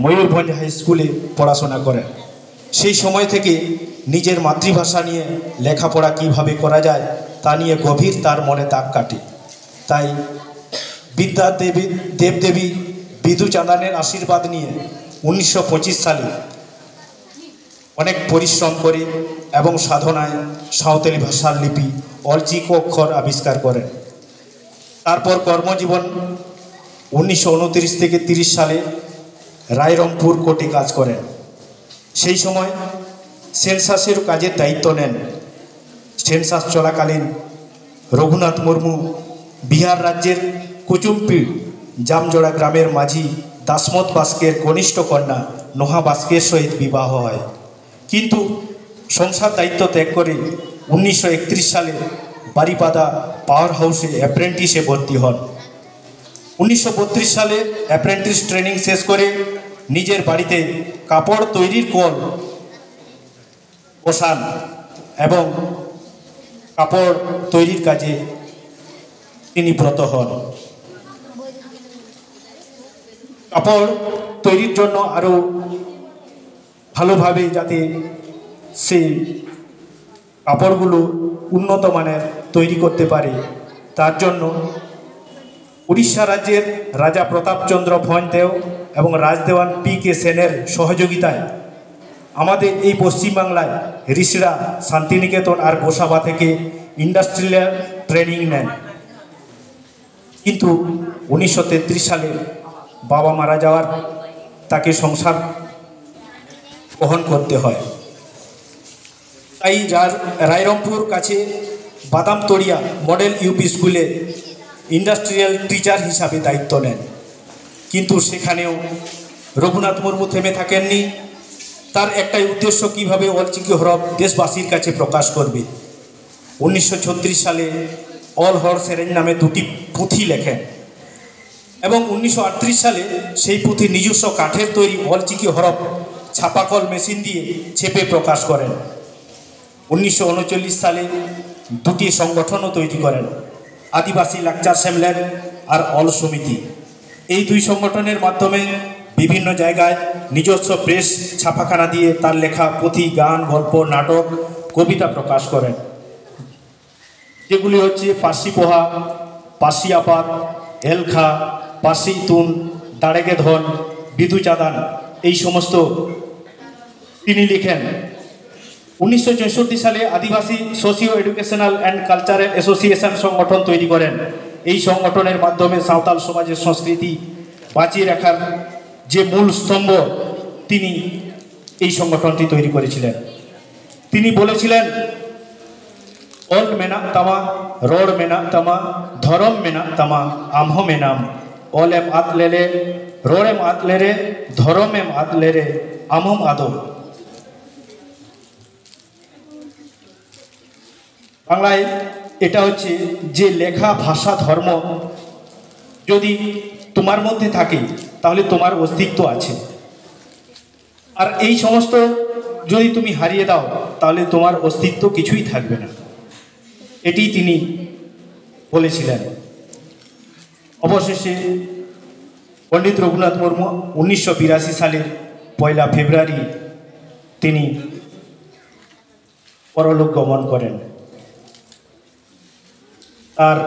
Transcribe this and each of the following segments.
Mayurbhanj high স্কুলে পড়াশোনা করেন। সেই সময় থেকে নিজের মাতৃভাষা নিয়ে লেখাপড়া কিভাবে করা যায় তা নিয়ে গভীর তার মনে দাগ কাটে। তাই দেবদেবী বিধু চাঁদানের আশীর্বাদ নিয়ে 1925 সালে অনেক পরিশ্রম করে এবং সাধনায় সাঁওতালি ভাষার লিপি অলচিকি অক্ষর আবিষ্কার করেন। তারপর কর্মজীবন 1929 থেকে 30 সালে রায়রংপুর কোর্টে কাজ করেন। সেই সময় সেন্সাসের কাজের দায়িত্ব নেন। সেন্সাস চলাকালীন রঘুনাথ মুর্মু বিহার রাজ্যের কুচুম্পি জামজোড়া গ্রামের মাঝি দাসমত বাস্কের কনিষ্ঠ কন্যা নোহা বাস্কের সহিত বিবাহ হয়, কিন্তু সংসার দায়িত্ব ত্যাগ করে 1931 সালে বারিপাদা পাওয়ার হাউসে অ্যাপ্রেন্টিসে ভর্তি হন। 1932 সালে অ্যাপ্রেন্টিস ট্রেনিং শেষ করে নিজের বাড়িতে কাপড় তৈরির কল বসান এবং কাপড় তৈরির কাজে তিনি ব্রত হন। কাপড় তৈরির জন্য আরও ভালোভাবে যাতে সেই কাপড়গুলো উন্নত মানের তৈরি করতে পারে, তার জন্য উড়িষ্যা রাজ্যের রাজা প্রতাপচন্দ্র ভঞ্জদেও এবং রাজদেওয়ান পি.কে. সেনের সহযোগিতায় আমাদের এই পশ্চিমবাংলায় ঋষিরা শান্তিনিকেতন আর গোসাবা থেকে ইন্ডাস্ট্রিয়াল ট্রেনিং নেন। কিন্তু 1933 সালে বাবা মারা যাওয়ার তাকে সংসার বহন করতে হয়। তাই রায়রংপুর কাছে বাদামতড়িয়া মডেল ইউপি স্কুলে ইন্ডাস্ট্রিয়াল টিচার হিসাবে দায়িত্ব নেন। কিন্তু সেখানেও রঘুনাথ মুর্মু থেমে থাকেননি। তার একটাই উদ্দেশ্য, কীভাবে অলচিকি হরফ দেশবাসীর কাছে প্রকাশ করবে। 1936 সালে অল হর সেরেন নামে দুটি পুঁথি লেখেন এবং 1938 সালে সেই পুঁথি নিজস্ব কাঠের তৈরি অলচিকি হরফ ছাপাকল মেশিন দিয়ে ছেপে প্রকাশ করেন। 1939 সালে দুটি সংগঠনও তৈরি করেন, আদিবাসী লাকচার সম্মেলন আর অল সমিতি। এই দুই সংগঠনের মাধ্যমে বিভিন্ন জায়গায় নিজস্ব প্রেস ছাপাখানা দিয়ে তার লেখা পুঁথি, গান, গল্প, নাটক, কবিতা প্রকাশ করেন, যেগুলি হচ্ছে পার্সি পোহা, পার্সি আপাত, এলখা, পার্সি তুন, দাড়েগে ধন, বিধু চাঁদান, এই সমস্ত তিনি লিখেন। 1964 সালে Adibasi socio educational and cultural association সংগঠন তৈরি করেন। এই সংগঠনের মাধ্যমে সাঁওতাল সমাজের সংস্কৃতি বাঁচিয়ে রাখার যে মূল স্তম্ভ, তিনি এই সংগঠনটি তৈরি করেছিলেন। তিনি বলেছিলেন, অল মেনাক তামা, রড় মেনাক তামা, ধরম মেনাক তামা, আমহ মেনাম, অল এম আতলেরে, রড় এম আতলেরে, ধরম এম আতলেরে, আমম আদম। বাংলায় এটা হচ্ছে যে লেখা, ভাষা, ধর্ম যদি তোমার মধ্যে থাকে তাহলে তোমার অস্তিত্ব আছে, আর এই সমস্ত যদি তুমি হারিয়ে দাও তাহলে তোমার অস্তিত্ব কিছুই থাকবে না। এটি তিনি বলেছিলেন। অবশেষে পণ্ডিত রঘুনাথ মুর্মু 1982 সালের 1 ফেব্রুয়ারি তিনি পরলোক গমন করেন। তার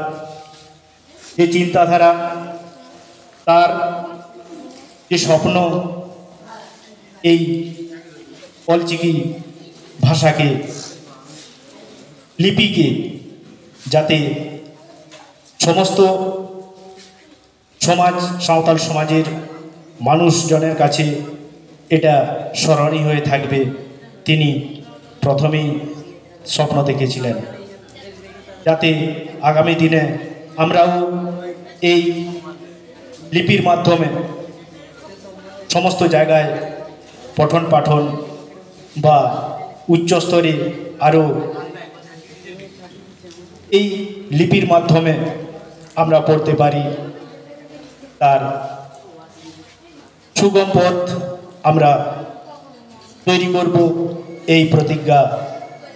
যে চিন্তাধারা, তার যে স্বপ্ন, এই অলচিকি ভাষাকে, লিপিকে যাতে সমস্ত সমাজ, সাঁওতাল সমাজের মানুষজনের কাছে এটা স্মরণীয় হয়ে থাকবে, তিনি প্রথমেই স্বপ্ন দেখেছিলেন, যাতে আগামী দিনে আমরাও এই লিপির মাধ্যমে সমস্ত জায়গায় পঠন পাঠন বা উচ্চস্তরে আরও এই লিপির মাধ্যমে আমরা পড়তে পারি। তার সুগম পথ আমরা তৈরি করব, এই প্রতিজ্ঞা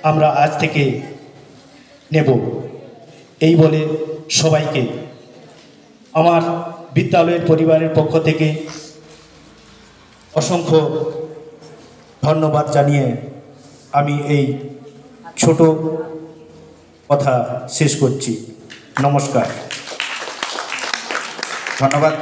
আমরা আজ থেকে নেব। এই বলে সবাইকে আমার বিদ্যালয়ের পরিবারের পক্ষ থেকে অসংখ্য ধন্যবাদ জানিয়ে আমি এই ছোট কথা শেষ করছি। নমস্কার। ধন্যবাদ।